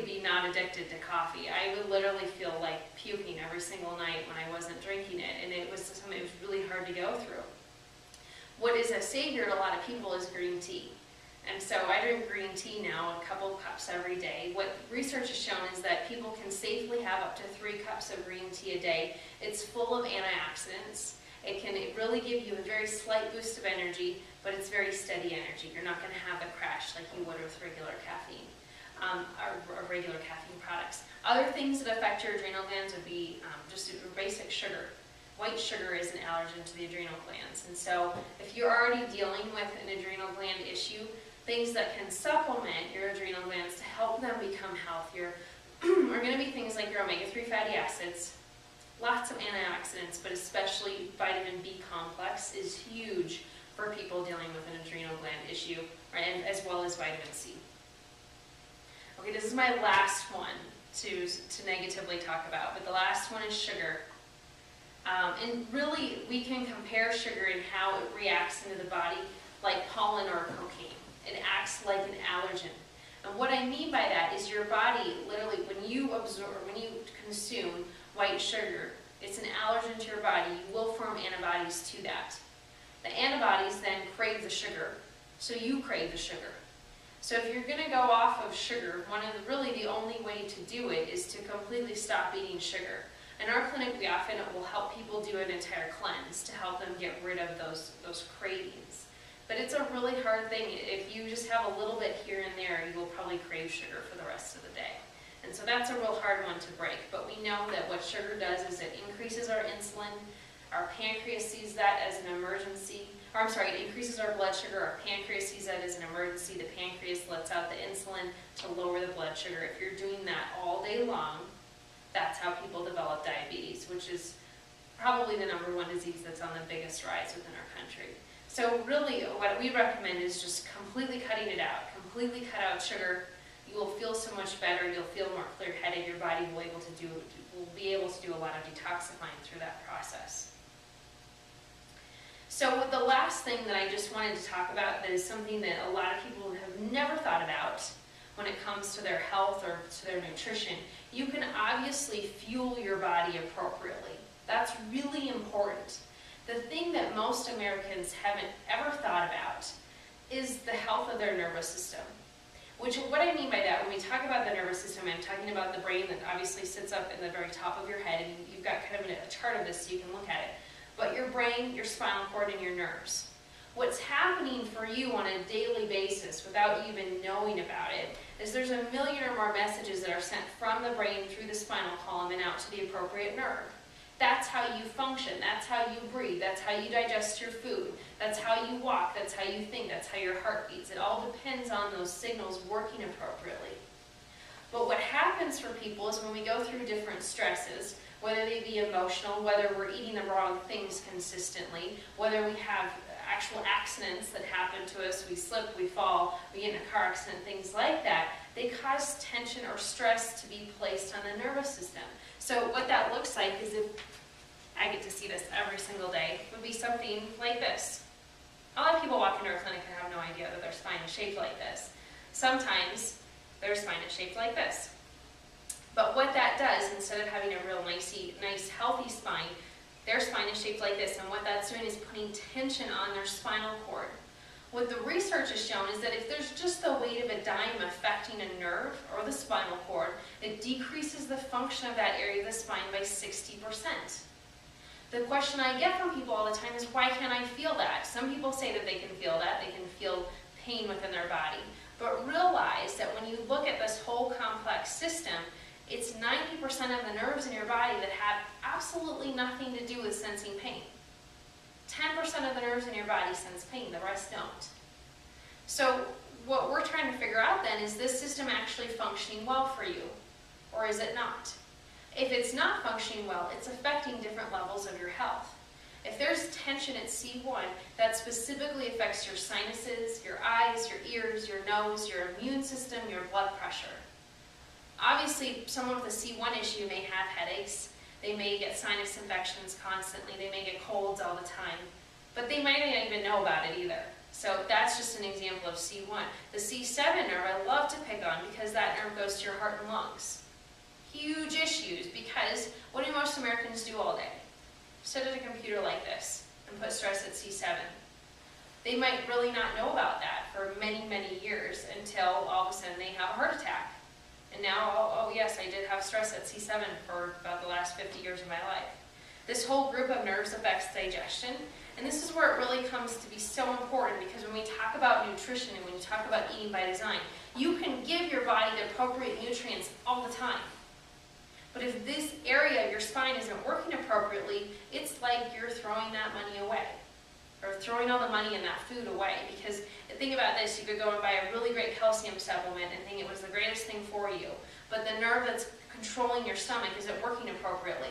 be not addicted to coffee. I would literally feel like puking every single night when I wasn't drinking it, and it was something that was really hard to go through. What is a savior to a lot of people is green tea. And so I drink green tea now, a couple cups every day. What research has shown is that people can safely have up to 3 cups of green tea a day. It's full of antioxidants. It can really give you a very slight boost of energy, but it's very steady energy. You're not going to have a crash like you would with regular caffeine. Or regular caffeine products. Other things that affect your adrenal glands would be just basic sugar. White sugar is an allergen to the adrenal glands. And so if you're already dealing with an adrenal gland issue, things that can supplement your adrenal glands to help them become healthier are going to be things like your omega-3 fatty acids, lots of antioxidants, but especially vitamin B complex is huge for people dealing with an adrenal gland issue, and as well as vitamin C. Okay, this is my last one to negatively talk about, but the last one is sugar. And really, we can compare sugar and how it reacts into the body like pollen or cocaine. It acts like an allergen. And what I mean by that is your body, literally, when you consume white sugar, it's an allergen to your body. You will form antibodies to that. The antibodies then crave the sugar, so you crave the sugar. So if you're going to go off of sugar, really the only way to do it is to completely stop eating sugar. In our clinic, we often will help people do an entire cleanse to help them get rid of those cravings. But it's a really hard thing. If you just have a little bit here and there, you will probably crave sugar for the rest of the day. And so that's a real hard one to break. But we know that what sugar does is it increases our insulin. Our pancreas sees that as an emergency. It increases our blood sugar. Our pancreas sees that as an emergency. The pancreas lets out the insulin to lower the blood sugar. If you're doing that all day long, that's how people develop diabetes, which is probably the #1 disease that's on the biggest rise within our country. So really, what we recommend is just completely cutting it out. Completely cut out sugar. You will feel so much better. You'll feel more clear-headed. Your body will be able to do a lot of detoxifying through that process. So the last thing that I just wanted to talk about that is something that a lot of people have never thought about when it comes to their health or to their nutrition, you can obviously fuel your body appropriately. That's really important. The thing that most Americans haven't ever thought about is the health of their nervous system. Which, what I mean by that, when we talk about the nervous system, I'm talking about the brain that obviously sits up in the very top of your head, and you've got kind of a chart of this so you can look at it. But your brain, your spinal cord, and your nerves. What's happening for you on a daily basis without you even knowing about it is there's a million or more messages that are sent from the brain through the spinal column and out to the appropriate nerve. That's how you function, that's how you breathe, that's how you digest your food, that's how you walk, that's how you think, that's how your heart beats. It all depends on those signals working appropriately. But what happens for people is when we go through different stresses, whether they be emotional, whether we're eating the wrong things consistently, whether we have actual accidents that happen to us, we slip, we fall, we get in a car accident, things like that, they cause tension or stress to be placed on the nervous system. So what that looks like is, if I get to see this every single day, would be something like this. A lot of people walk into our clinic and have no idea that their spine is shaped like this. Sometimes their spine is shaped like this. But what that does, instead of having a real nice healthy spine, their spine is shaped like this, and what that's doing is putting tension on their spinal cord. What the research has shown is that if there's just the weight of a dime affecting a nerve or the spinal cord, it decreases the function of that area of the spine by 60%. The question I get from people all the time is, why can't I feel that? Some people say that they can feel that, they can feel pain within their body. But realize that when you look at this whole complex system, it's 90% of the nerves in your body that have absolutely nothing to do with sensing pain. 10% of the nerves in your body sense pain, the rest don't. So what we're trying to figure out then, is this system actually functioning well for you, or is it not? If it's not functioning well, it's affecting different levels of your health. If there's tension at C1, that specifically affects your sinuses, your eyes, your ears, your nose, your immune system, your blood pressure. Obviously, someone with a C1 issue may have headaches, they may get sinus infections constantly, they may get colds all the time, but they might not even know about it either. So that's just an example of C1. The C7 nerve I love to pick on because that nerve goes to your heart and lungs. Huge issues, because what do most Americans do all day? Sit at a computer like this and put stress at C7. They might really not know about that for many, many years until all of a sudden they have a heart attack. And now, oh yes, I did have stress at C7 for about the last 50 years of my life. This whole group of nerves affects digestion, and this is where it really comes to be so important, because when we talk about nutrition and when you talk about eating by design, you can give your body the appropriate nutrients all the time. But if this area of your spine isn't working appropriately, it's like you're throwing that money away, or throwing all the money in that food away. Because think about this, you could go and buy a really great calcium supplement and think it was the greatest thing for you, but the nerve that's controlling your stomach isn't working appropriately.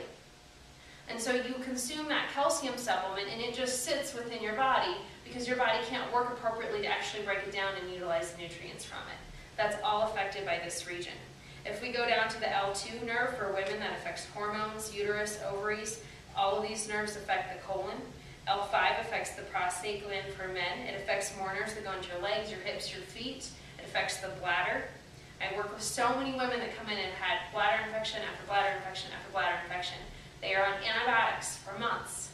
And so you consume that calcium supplement and it just sits within your body because your body can't work appropriately to actually break it down and utilize the nutrients from it. That's all affected by this region. If we go down to the L2 nerve for women, that affects hormones, uterus, ovaries. All of these nerves affect the colon. L5 affects the prostate gland for men. It affects more nerves that go into your legs, your hips, your feet. It affects the bladder. I work with so many women that come in and had bladder infection after bladder infection after bladder infection. They are on antibiotics for months.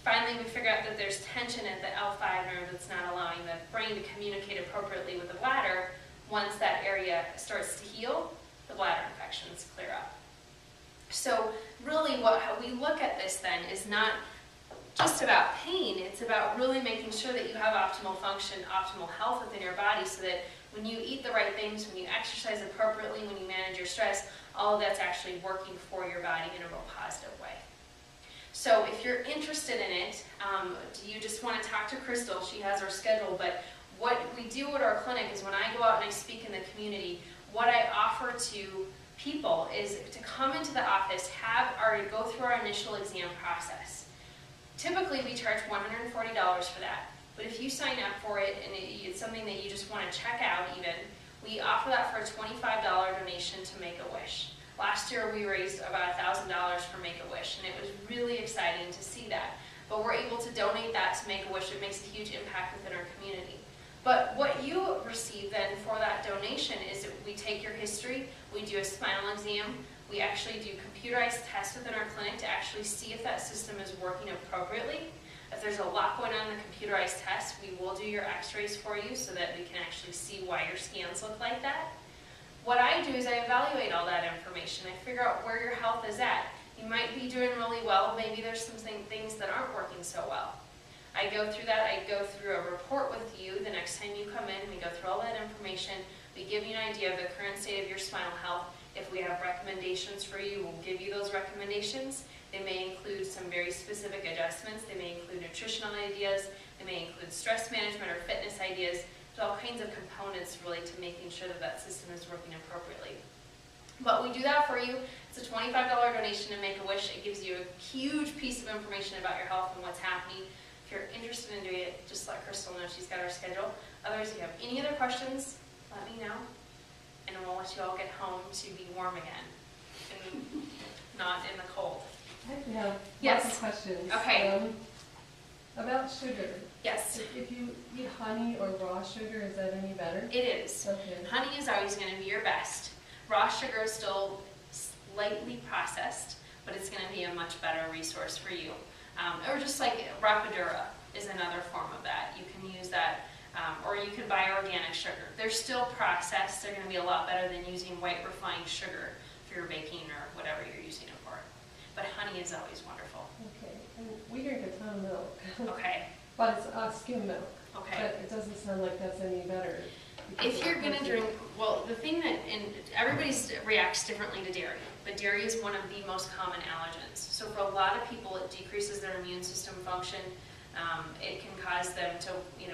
Finally, we figure out that there's tension at the L5 nerve that's not allowing the brain to communicate appropriately with the bladder. Once that area starts to heal, the bladder infections clear up. So really how we look at this then is not just about pain, it's about really making sure that you have optimal function, optimal health within your body, so that when you eat the right things, when you exercise appropriately, when you manage your stress, all of that's actually working for your body in a real positive way. So if you're interested in it, you just want to talk to Crystal, she has her schedule, but what we do at our clinic is when I go out and I speak in the community, what I offer to people is to come into the office, go through our initial exam process. Typically we charge $140 for that, but if you sign up for it and it's something that you just want to check out even, we offer that for a $25 donation to Make-A-Wish. Last year we raised about $1,000 for Make-A-Wish, and it was really exciting to see that. but we're able to donate that to Make-A-Wish. It makes a huge impact within our community. But what you receive then for that donation is that we take your history, we do a spinal exam, we actually do computerized tests within our clinic to actually see if that system is working appropriately. If there's a lot going on in the computerized test, we will do your x-rays for you so that we can actually see why your scans look like that. What I do is I evaluate all that information. I figure out where your health is at. You might be doing really well, maybe there's some things that aren't working so well. I go through that, I go through a report with you the next time you come in, we go through all that information, we give you an idea of the current state of your spinal health. If we have recommendations for you, we'll give you those recommendations. They may include some very specific adjustments, they may include nutritional ideas, they may include stress management or fitness ideas. There's all kinds of components really to making sure that that system is working appropriately. But we do that for you. It's a $25 donation to Make-A-Wish. It gives you a huge piece of information about your health and what's happening. If you're interested in doing it, just let Crystal know. She's got our schedule. Otherwise, if you have any other questions, let me know. And we'll let you all get home to be warm again and not in the cold. I actually have Yes. lots of questions. Okay. About sugar. Yes, If you eat honey or raw sugar, is that any better? it is. Okay. Honey is always going to be your best. Raw sugar is still slightly processed, but it's going to be a much better resource for you. Or just like Rapadura is another form of that. You can use that, or you can buy organic sugar. They're still processed. They're going to be a lot better than using white refined sugar for your baking or whatever you're using it for. But honey is always wonderful. Okay. And we drink a ton of milk. Okay, But it's skim milk. okay. But it doesn't sound like that's any better. If you're going to drink, well, the thing that, and everybody reacts differently to dairy, but dairy is one of the most common allergens. So for a lot of people, it decreases their immune system function. It can cause them to,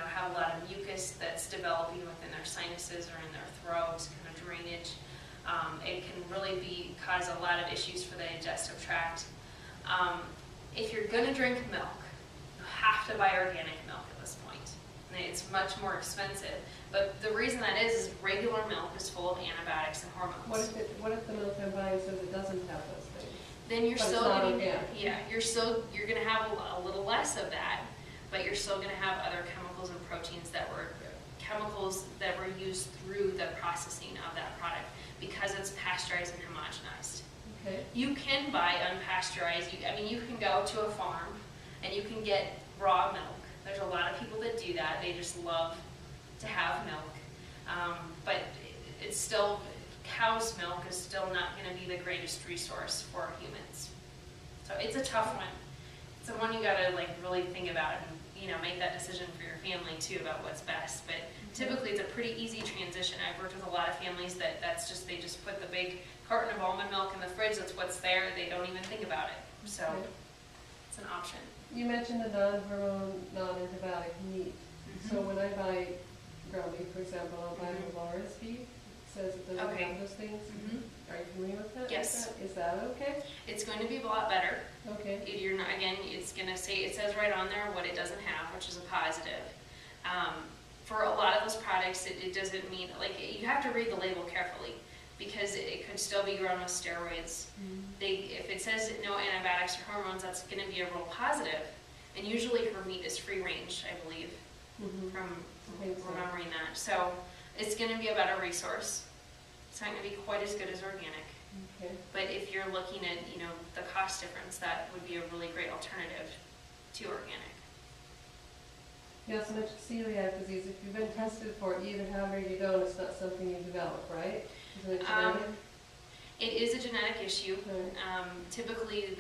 have a lot of mucus that's developing within their sinuses or in their throats, kind of drainage. It can really cause a lot of issues for the digestive tract. If you're going to drink milk, you have to buy organic milk at this point. And it's much more expensive. But the reason that is regular milk is full of antibiotics and hormones. What if the milk I'm buying says it doesn't have those things? Then you're But it's still not getting, organic. you're going to have a little less of that, but you're still going to have other chemicals and proteins that were used through the processing of that product because it's pasteurized and homogenized. Okay. You can buy unpasteurized. You can go to a farm and you can get raw milk. There's a lot of people that do that. They just love to have milk, but it's still, cow's milk is still not going to be the greatest resource for humans. So it's a tough one. It's one you got to really think about and make that decision for your family too about what's best. But typically it's a pretty easy transition. I've worked with a lot of families they just put the big carton of almond milk in the fridge. That's what's there. They don't even think about it. So Okay. it's an option. You mentioned a non-hormone, non-antibiotic meat. Mm-hmm. So when I buy ground beef, for example, I'll buy Laura's beef. It says it doesn't Okay. have those things. Are you familiar with that? Yes. Is that okay? It's going to be a lot better. Okay. You're not, again, it's going to say, it says right on there what it doesn't have, which is a positive. For a lot of those products, it doesn't mean, you have to read the label carefully because it could still be grown with steroids. If it says no antibiotics or hormones, that's going to be a real positive. And usually her meat is free range, I believe, from remembering that. So it's going to be a better resource. It's not going to be quite as good as organic. Okay. But if you're looking at, the cost difference, that would be a really great alternative to organic. You also mentioned celiac disease. If you've been tested for it, you either have or you don't. It's not something you develop, right? Isn't it genetic? It is a genetic issue. Right. Typically,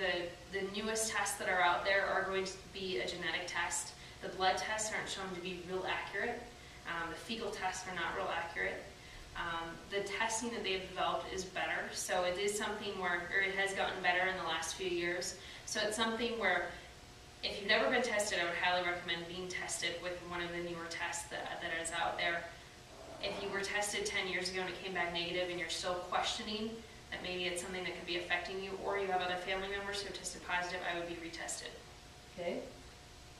the newest tests that are out there are going to be a genetic test. The blood tests aren't shown to be real accurate. The fecal tests are not real accurate. The testing that they've developed is better, so it is something or it has gotten better in the last few years. So it's something where, if you've never been tested, I would highly recommend being tested with one of the newer tests that is out there. If you were tested 10 years ago and it came back negative and you're still questioning that maybe it's something that could be affecting you, or you have other family members who have tested positive, I would be retested. Okay.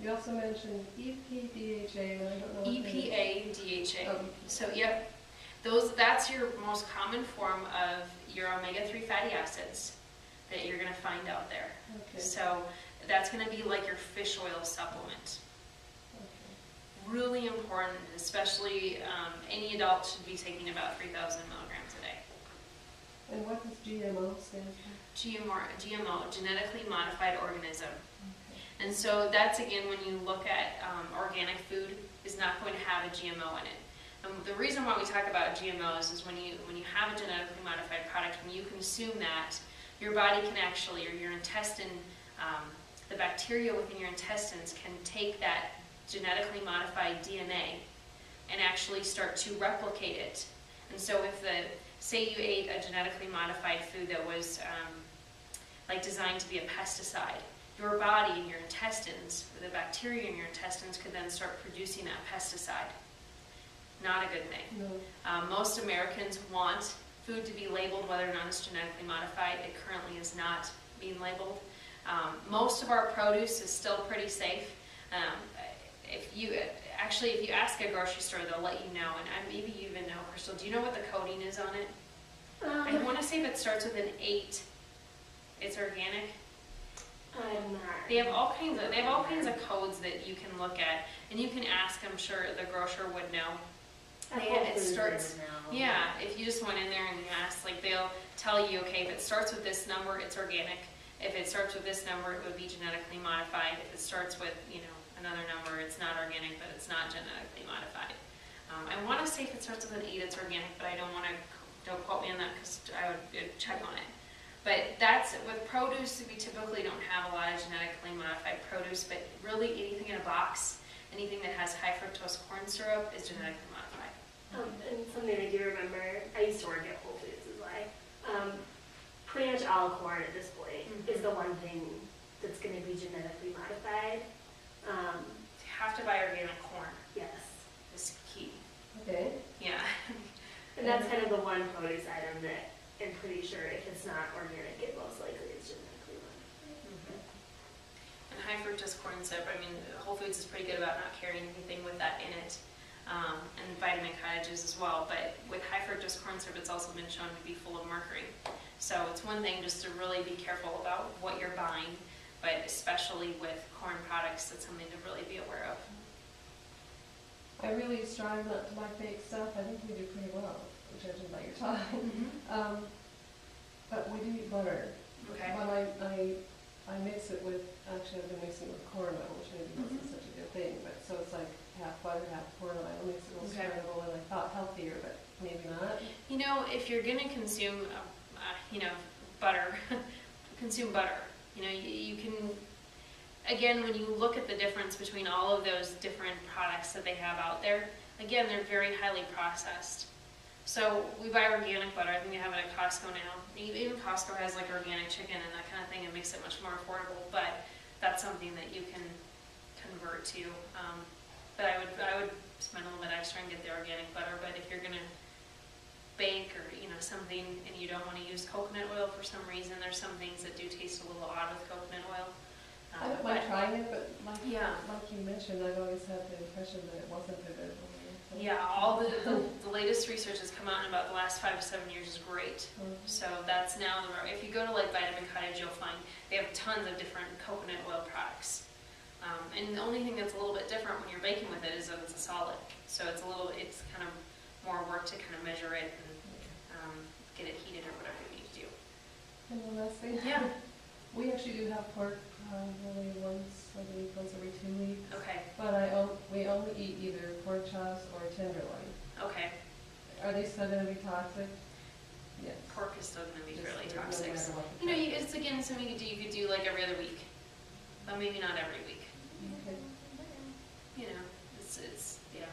You also mentioned EPDHA, and I don't know what that is. EPA, DHA. Oh. So, yep. That's your most common form of your omega-3 fatty acids that you're going to find out there. Okay. So that's going to be like your fish oil supplement. Okay. Really important, especially any adult should be taking about 3,000 milligrams a day. And what does GMO stand for? GMO, genetically modified organism. Okay. And so that's, again, when you look at organic food, is not going to have a GMO in it. And the reason why we talk about GMOs is when you have a genetically modified product, when you consume that, your body can actually, or your intestine, the bacteria within your intestines can take that genetically modified DNA and actually start to replicate it. And so if say you ate a genetically modified food that was like designed to be a pesticide, your body and your intestines, the bacteria in your intestines could then start producing that pesticide. Not a good thing. No. Most Americans want food to be labeled whether or not it's genetically modified. It currently is not being labeled. Most of our produce is still pretty safe. If you ask a grocery store, they'll let you know. And maybe you even know, Crystal. Do you know what the coding is on it? I want to say if it starts with an 8, it's organic. I'm not. They have all kinds of codes that you can look at, and you can ask. I'm sure the grocer would know. It starts. Yeah, if you just went in there and you asked, like they'll tell you, okay, if it starts with this number, it's organic. If it starts with this number, it would be genetically modified. If it starts with, another number, it's not organic, but it's not genetically modified. I want to say if it starts with an 8, it's organic, but don't quote me on that because I would check on it. But that's, with produce, we typically don't have a lot of genetically modified produce, but really anything in a box, anything that has high fructose corn syrup is genetically modified. And something I do remember, I used to work at Whole Foods is why. Pretty much all corn at this point is the one thing that's going to be genetically modified. You have to buy organic corn. Yes. Is key. Okay. Yeah. And that's kind of the one produce item that I'm pretty sure if it's not organic, it most likely is genetically modified. And high fructose corn syrup, Whole Foods is pretty good about not carrying anything with that in it. And vitamin cottages as well. But with high fructose corn syrup, it's also been shown to be full of mercury. So it's one thing just to really be careful about what you're buying, but especially with corn products, that's something to really be aware of. I really strive not to buy fake stuff. I think we do pretty well, judging by your time. But we do eat butter. Okay. But I mix it with, actually I've been mixing it with corn oil, which maybe wasn't such a good thing, but so it's like half butter, half corn oil, mix it with spreadable, and I thought healthier, but maybe not. If you're going to consume, butter, consume butter. You can, again, when you look at the difference between all of those different products that they have out there, again, they're very highly processed. So we buy organic butter. I think they have it at Costco now. Even Costco has like organic chicken and that kind of thing. It makes it much more affordable, but that's something that you can convert to. But I would spend a little bit extra and get the organic butter. But if you're gonna bake or something and you don't want to use coconut oil for some reason, there's some things that do taste a little odd with coconut oil. I don't mind trying it, but like Yeah. you mentioned, I've always had the impression that it wasn't good. Yeah, all the latest research that's come out in about the last 5 to 7 years is great. So that's now, if you go to like Vitamin Cottage, you'll find they have tons of different coconut oil products. And the only thing that's a little bit different when you're baking with it is that it's a solid. So it's it's kind of more work to kind of measure it and get it heated or whatever you need to do. And the last thing, we actually do have pork probably once every 2 weeks. Okay. But we only eat either pork chops or tenderloin. Okay. Are they still going to be toxic? Yes. Pork is still going to be Just fairly no toxic. matter what the It's again something you could do like every other week, but maybe not every week. Okay. It's yeah.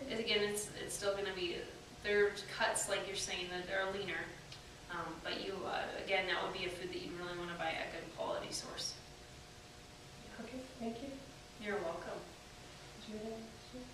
It's still going to be, they're cuts like you're saying that are leaner, but again, that would be a food that you really want to buy a good quality source. Okay, thank you. You're welcome. Did you have any questions?